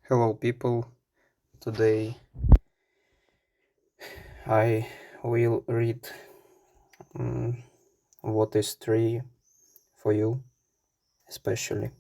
Hello, people. Today I will read mm, what is tree for you, especially.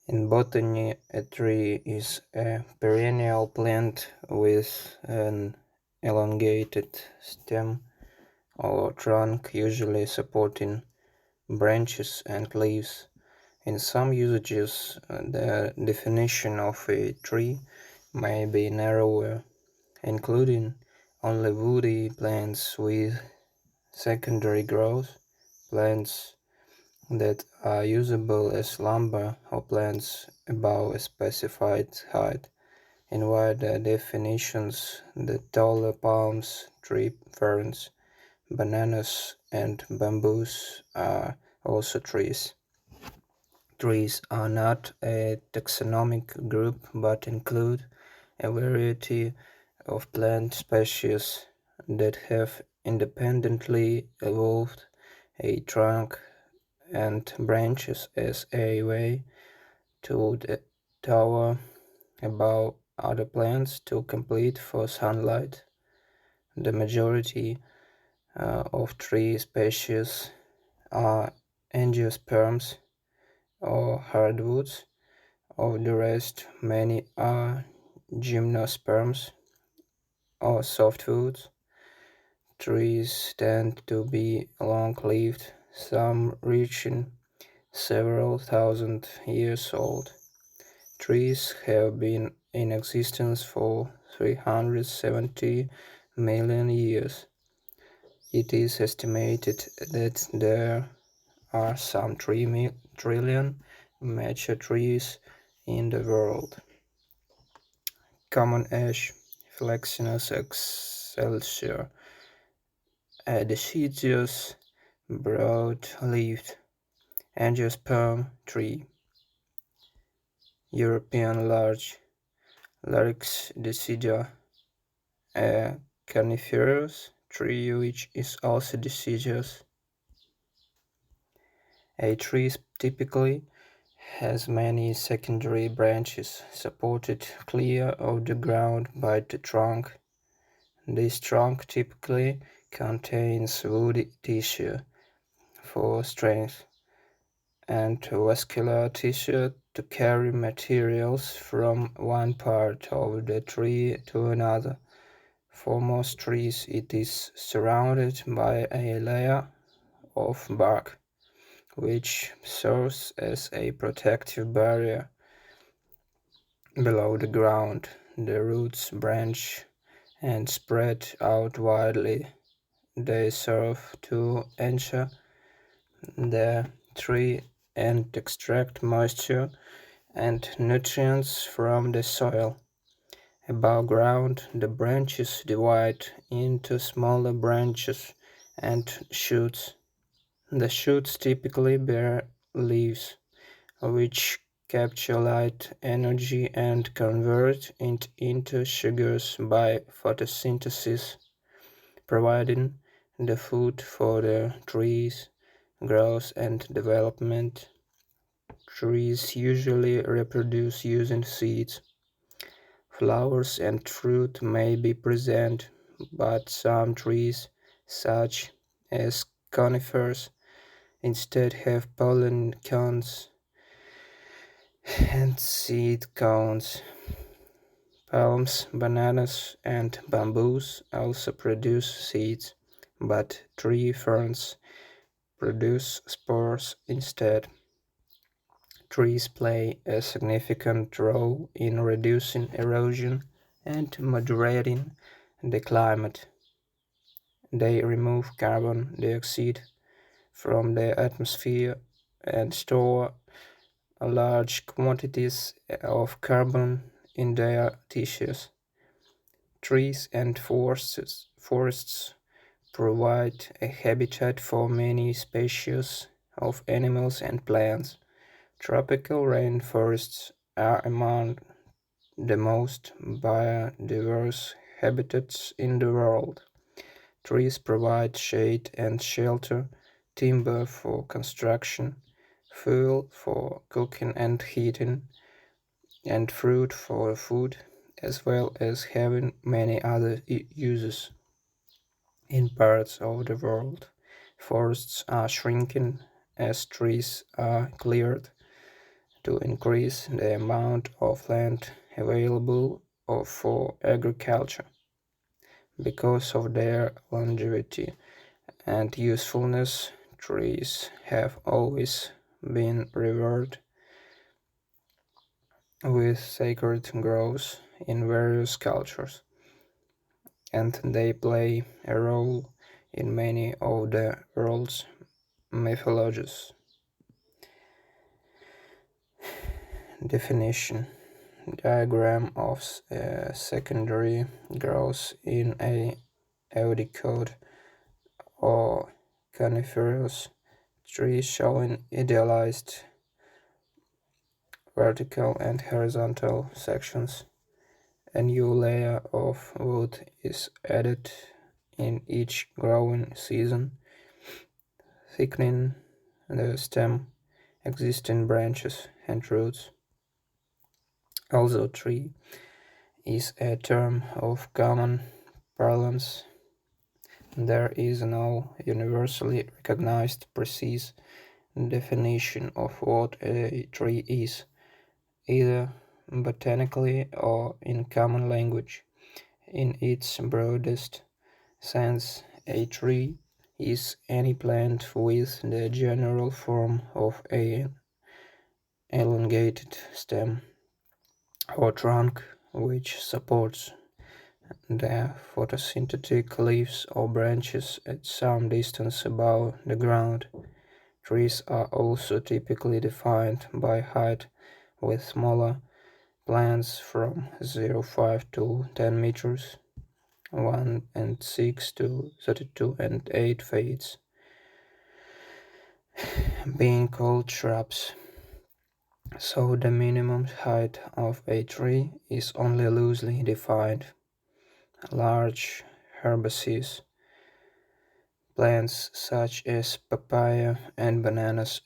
In botany, a tree is a perennial plant with an elongated stem or trunk, usually supporting branches and leaves. In some usages, the definition of a tree may be narrower, including only woody plants with secondary growth, plants that are usable as lumber, or plants above a specified height. In wider definitions, the taller palms, tree ferns, bananas, and bamboos are also trees. Trees are not a taxonomic group but include a variety of plant species that have independently evolved a trunk and branches as a way to tower above other plants to compete for sunlight. The majority of tree species are angiosperms or hardwoods. Of the rest, many are gymnosperms or softwoods. Trees tend to be long-lived, some reaching several thousand years old. Trees have been in existence for 370 million years. It is estimated that there are some 3 trillion mature trees in the world. Common ash, Flexinus excelsior, a deciduous, broad-leaved angiosperm tree. European larch, Larix decidua, a coniferous tree which is also deciduous. A tree typically has many secondary branches supported clear of the ground by the trunk. This trunk typically contains woody tissue for strength and vascular tissue to carry materials from one part of the tree to another. For most trees, it is surrounded by a layer of bark, which serves as a protective barrier. Below the ground, the roots branch and spread out widely. They serve to ensure the tree and extract moisture and nutrients from the soil. Above ground, the branches divide into smaller branches and shoots. The shoots typically bear leaves, which capture light energy and convert it into sugars by photosynthesis, providing the food for the trees' growth and development. Trees usually reproduce using seeds. Flowers and fruit may be present, but some trees, such as conifers, instead have pollen cones and seed cones. Palms, bananas, and bamboos also produce seeds, but tree ferns produce spores instead. Trees play a significant role in reducing erosion and moderating the climate. They remove carbon dioxide from the atmosphere and store large quantities of carbon in their tissues. Trees and forests provide a habitat for many species of animals and plants. Tropical rainforests are among the most biodiverse habitats in the world. Trees provide shade and shelter, timber for construction, fuel for cooking and heating, and fruit for food, as well as having many other uses. In parts of the world, forests are shrinking as trees are cleared to increase the amount of land available for agriculture. Because of their longevity and usefulness, trees have always been revered with sacred groves in various cultures, and they play a role in many of the world's mythologies. Definition: diagram of secondary growth in a eudicote or coniferous tree showing idealized vertical and horizontal sections. A new layer of wood is added in each growing season, thickening the stem, existing branches and roots. Although tree is a term of common parlance, there is no universally recognized precise definition of what a tree is, either botanically or in common language. In its broadest sense, a tree is any plant with the general form of an elongated stem or trunk which supports the photosynthetic leaves or branches at some distance above the ground. Trees are also typically defined by height, with smaller plants from 0,5 to 10 meters, 1 and 6 to 32 and 8 feet, being called shrubs. So the minimum height of a tree is only loosely defined. Large herbaceous plants such as papaya and bananas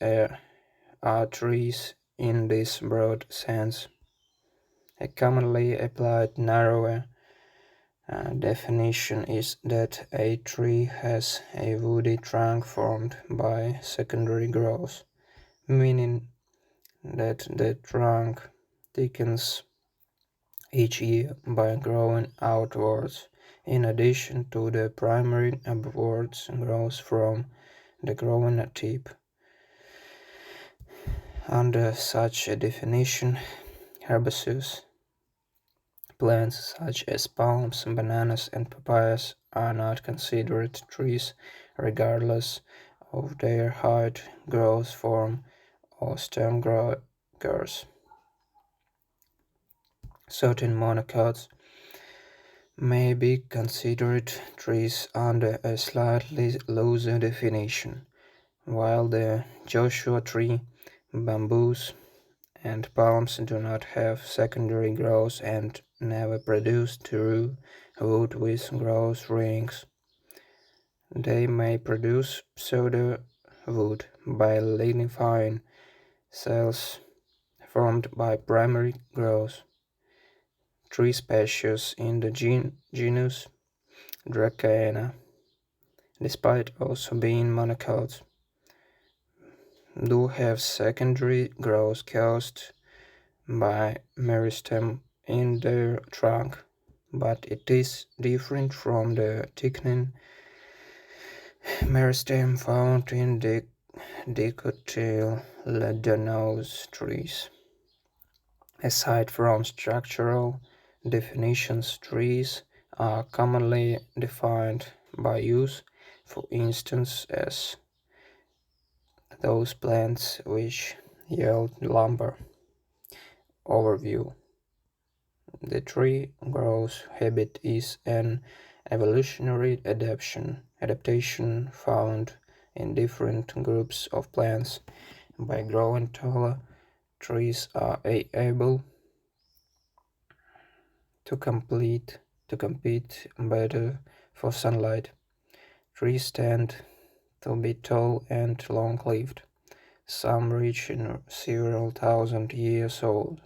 are trees in this broad sense. A commonly applied narrower definition is that a tree has a woody trunk formed by secondary growth, meaning that the trunk thickens each year by growing outwards, in addition to the primary upwards growth from the growing tip. Under such a definition, herbaceous plants such as palms, bananas, and papayas are not considered trees regardless of their height, growth form, or stem girth. Certain monocots may be considered trees under a slightly looser definition, while the Joshua tree, bamboos, and palms do not have secondary growth and never produce true wood with growth rings. They may produce pseudo wood by lignifying cells formed by primary growth. Tree species in the genus Dracaena, despite also being monocots, do have secondary growth caused by meristem in their trunk, but it is different from the thickening meristem found in the dicotyledonous trees. Aside from structural definitions, trees are commonly defined by use, for instance, as those plants which yield lumber. Overview: the tree growth habit is an evolutionary adaptation found in different groups of plants. By growing taller, trees are able to compete better for sunlight. Trees tend to be tall and long-lived, some reaching several thousand years old.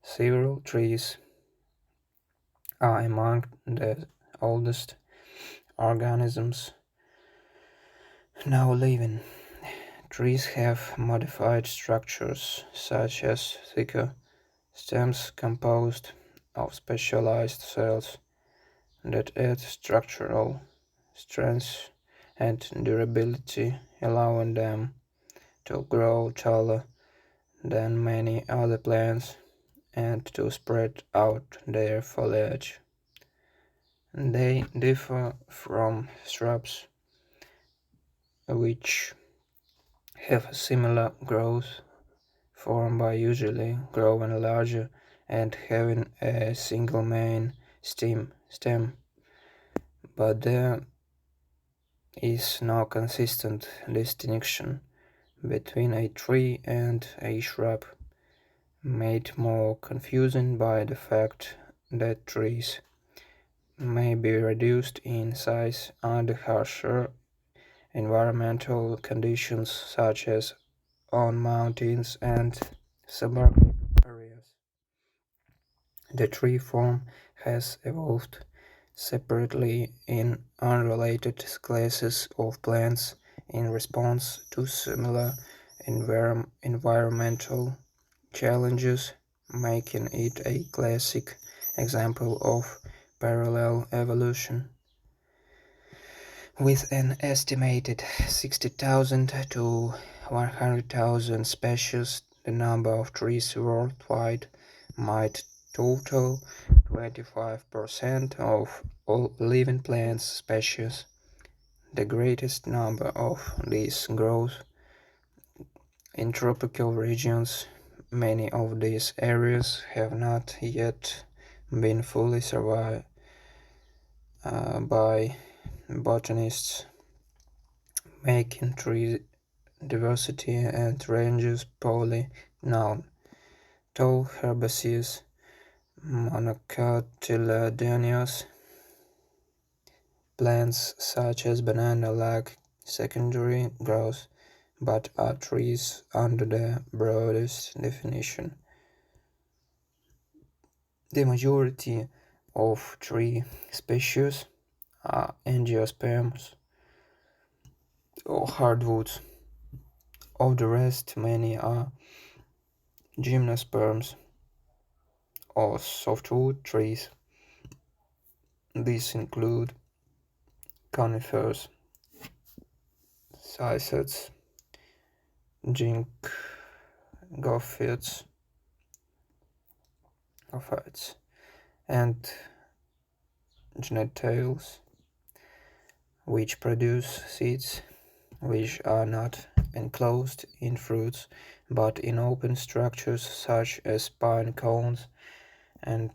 Several trees are among the oldest organisms now living. Trees have modified structures such as thicker stems composed of specialized cells that add structural strength and durability, allowing them to grow taller than many other plants and to spread out their foliage. They differ from shrubs, which have a similar growth form by usually growing larger and having a single main stem, but there is no consistent distinction between a tree and a shrub, made more confusing by the fact that trees may be reduced in size under harsher environmental conditions such as on mountains and suburban areas. The tree form has evolved separately in unrelated classes of plants in response to similar environmental challenges, making it a classic example of parallel evolution. With an estimated 60,000 to 100,000 species, the number of trees worldwide might total 25% of all living plant species. The greatest number of these grows in tropical regions. Many of these areas have not yet been fully surveyed by botanists, making tree diversity and ranges poorly known. Tall herbaceous, monocotyledonous plants such as banana lack secondary growth, but are trees under the broadest definition. The majority of tree species are angiosperms or hardwoods. Of the rest, many are gymnosperms or softwood trees. These include conifers, cycads, gophids, and genetails, which produce seeds which are not enclosed in fruits but in open structures such as pine cones, and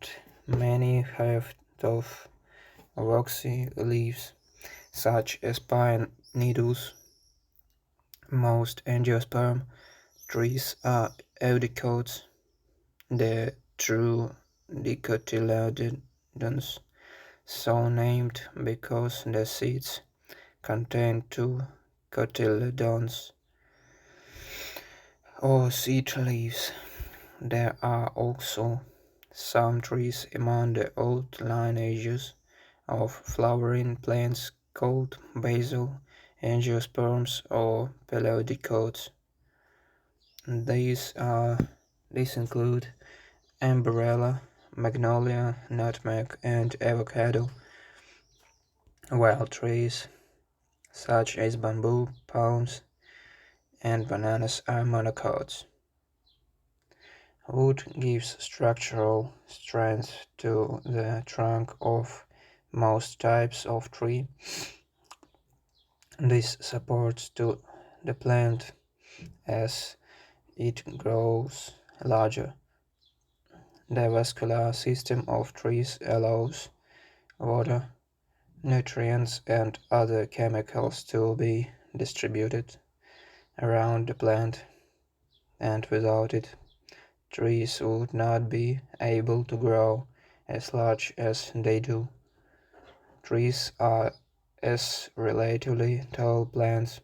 many have tough waxy leaves such as pine needles. Most angiosperm trees are eudicots, the true dicotyledons, so named because the seeds contain two cotyledons or seed leaves. There are also some trees among the old lineages of flowering plants called basal angiosperms or paleodicots. These include Amberella, Magnolia, Nutmeg, and Avocado. Wild trees such as bamboo, palms, and bananas are monocots. Wood gives structural strength to the trunk of most types of tree. This supports to the plant as it grows larger. The vascular system of trees allows water, nutrients, and other chemicals to be distributed around the plant, and without it, trees would not be able to grow as large as they do. Trees are as relatively tall plants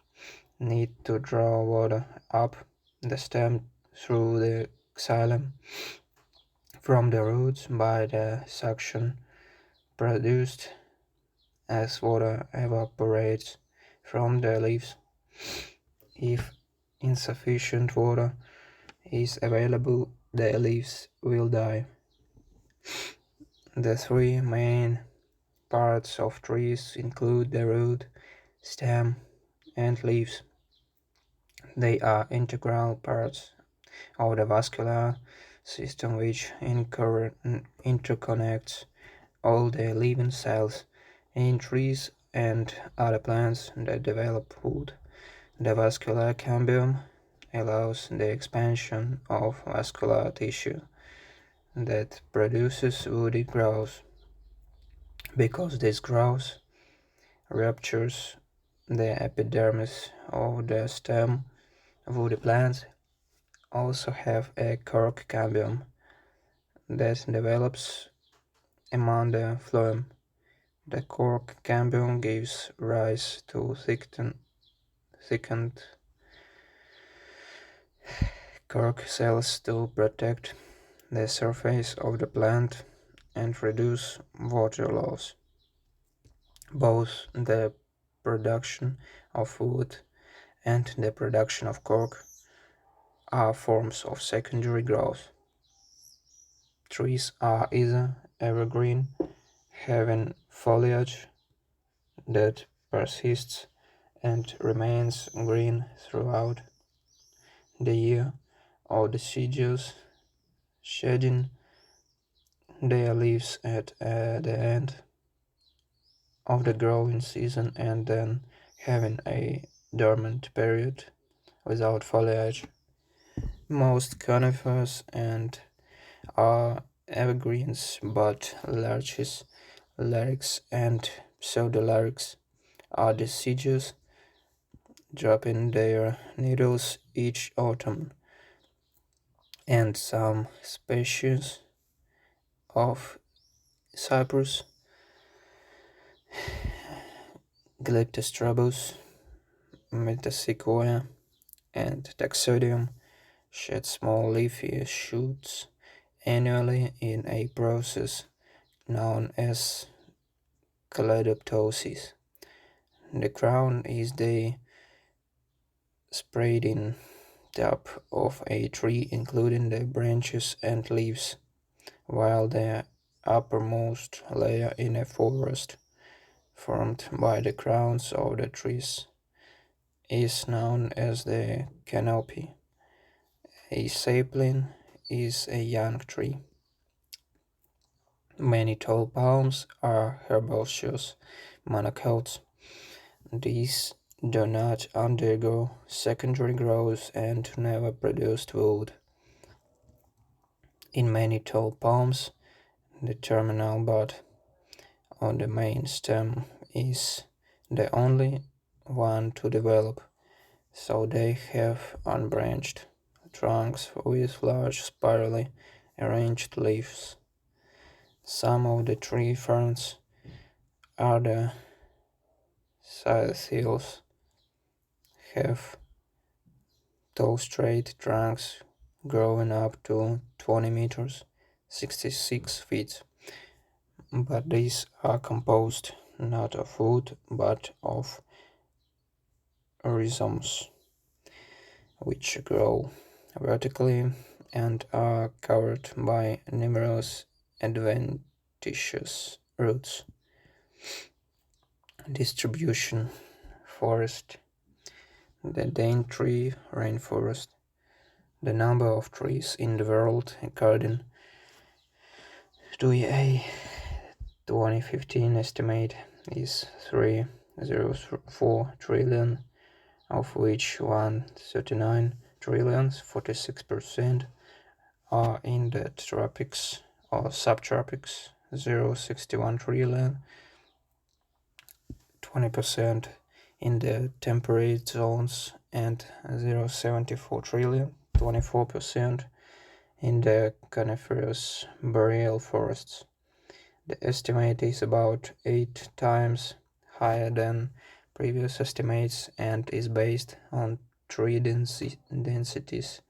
need to draw water up the stem through the xylem from the roots by the suction produced as water evaporates from the leaves. If insufficient water is available, the leaves will die. The three main parts of trees include the root, stem, and leaves. They are integral parts of the vascular system which interconnects all the living cells in trees and other plants that develop wood. The vascular cambium allows the expansion of vascular tissue that produces woody growth. Because this growth ruptures the epidermis of the stem, woody plants also have a cork cambium that develops among the phloem. The cork cambium gives rise to thickened cork cells to protect the surface of the plant and reduce water loss. Both the production of wood and the production of cork are forms of secondary growth. Trees are either evergreen, having foliage that persists and remains green throughout the year, or deciduous, shedding their leaves at the end of the growing season and then having a dormant period without foliage. Most conifers and are evergreens, but larches, lyrics, and pseudolyrics are deciduous, dropping their needles each autumn, and some species of cypress, Glyptostrobus, Metasequoia, and Taxodium shed small leafy shoots annually in a process known as calyptoptosis. The crown is the spreading top of a tree including the branches and leaves, while the uppermost layer in a forest, formed by the crowns of the trees, is known as the canopy. A sapling is a young tree. Many tall palms are herbaceous monocots. These do not undergo secondary growth and never produce wood. In many tall palms, the terminal bud on the main stem is the only one to develop, so they have unbranched trunks with large spirally arranged leaves. Some of the tree ferns are the Cythials have tall straight trunks growing up to 20 meters, 66 feet, but these are composed not of wood but of rhizomes, which grow vertically and are covered by numerous adventitious roots. Distribution: forest, the Daintree rainforest. The number of trees in the world according to a 2015 estimate is 304 trillion, of which 139 trillions, 46%, are in the tropics or subtropics, 0.61 trillion, 20% in the temperate zones, and 0.74 trillion, 24%, in the coniferous boreal forests. The estimate is about 8 times higher than previous estimates and is based on tree densities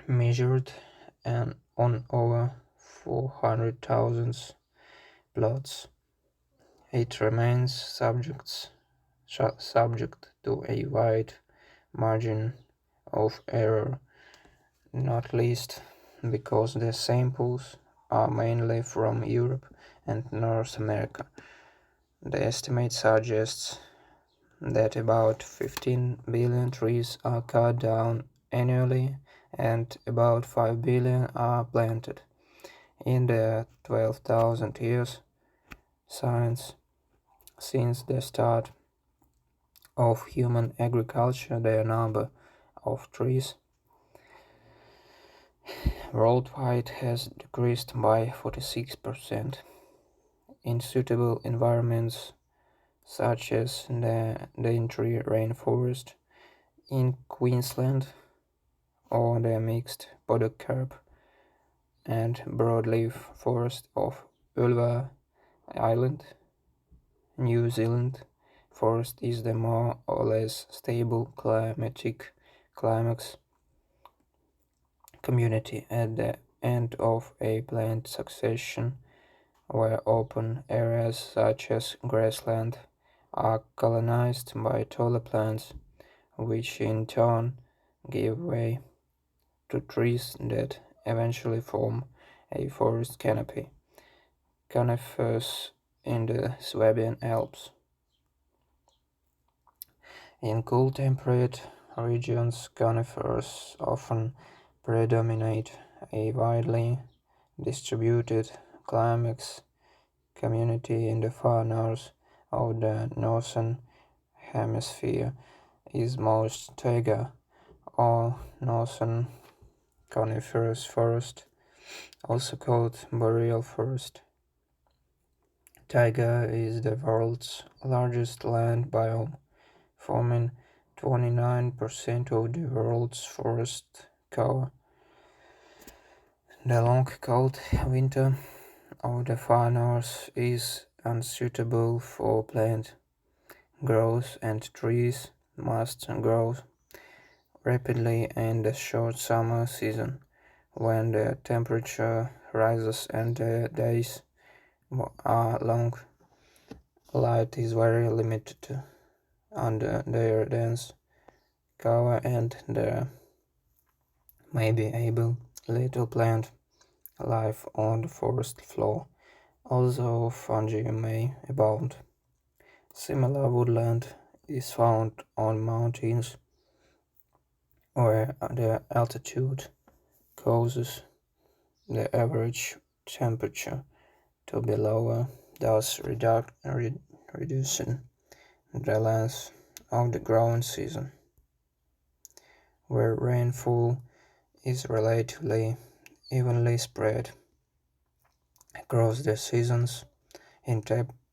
measured and on over 400,000 plots. It remains subject to a wide margin of error, not least because the samples are mainly from Europe and North America. The estimate suggests that about 15 billion trees are cut down annually and about 5 billion are planted. In the 12,000 years since the start of human agriculture, the number of trees worldwide has decreased by 46%. In suitable environments such as the Daintree rainforest in Queensland or the mixed podocarp and broadleaf forest of Ulva Island, New Zealand, forest is the more or less stable climatic climax community at the end of a planned succession where open areas such as grassland are colonized by taller plants, which in turn give way to trees that eventually form a forest canopy. Conifers in the Swabian Alps. In cool temperate regions, conifers often predominate. A widely distributed climax community in the far north of the northern hemisphere is most taiga, or northern coniferous forest, also called boreal forest. Taiga is the world's largest land biome, forming 29% of the world's forest cover. The long cold winter of the far north is unsuitable for plant growth, and trees must grow rapidly in the short summer season, when the temperature rises and the days are long. Light is very limited under their dense cover, and there may be little plant life on the forest floor, although fungi may abound. Similar woodland is found on mountains where the altitude causes the average temperature to be lower, thus reducing the length of the growing season. Where rainfall is relatively evenly spread across the seasons, in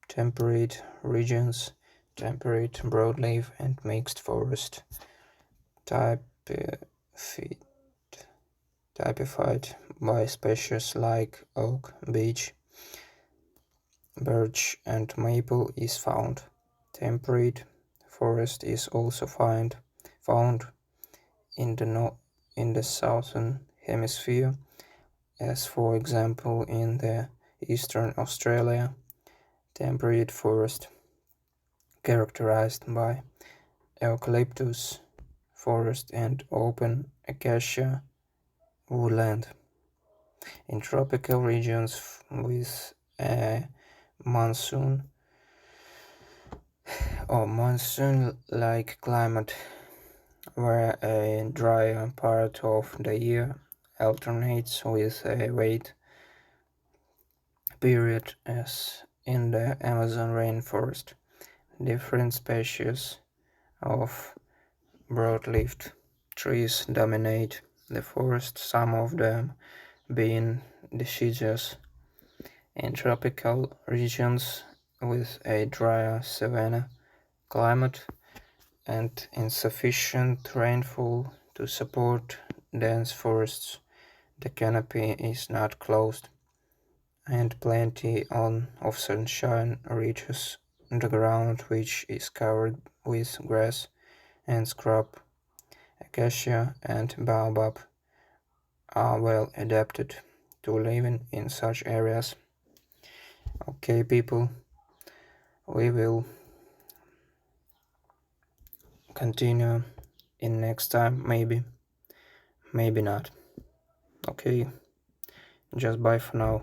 temperate regions, temperate broadleaf and mixed forest typified by species like oak, beech, birch and maple is found. Temperate forest is also found in the southern hemisphere, as for example in the eastern Australia. Temperate forest characterized by eucalyptus forest and open acacia woodland. In tropical regions with a monsoon or monsoon-like climate, where a drier part of the year alternates with a wet period, as in the Amazon rainforest, different species of broad-leaved trees dominate the forest, some of them being deciduous. In tropical regions with a drier savanna climate and insufficient rainfall to support dense forests, the canopy is not closed, and plenty of sunshine reaches the ground, which is covered with grass and scrub. Acacia and baobab are well adapted to living in such areas. Okay, people, we will continue in next time, maybe not. Okay, just bye for now.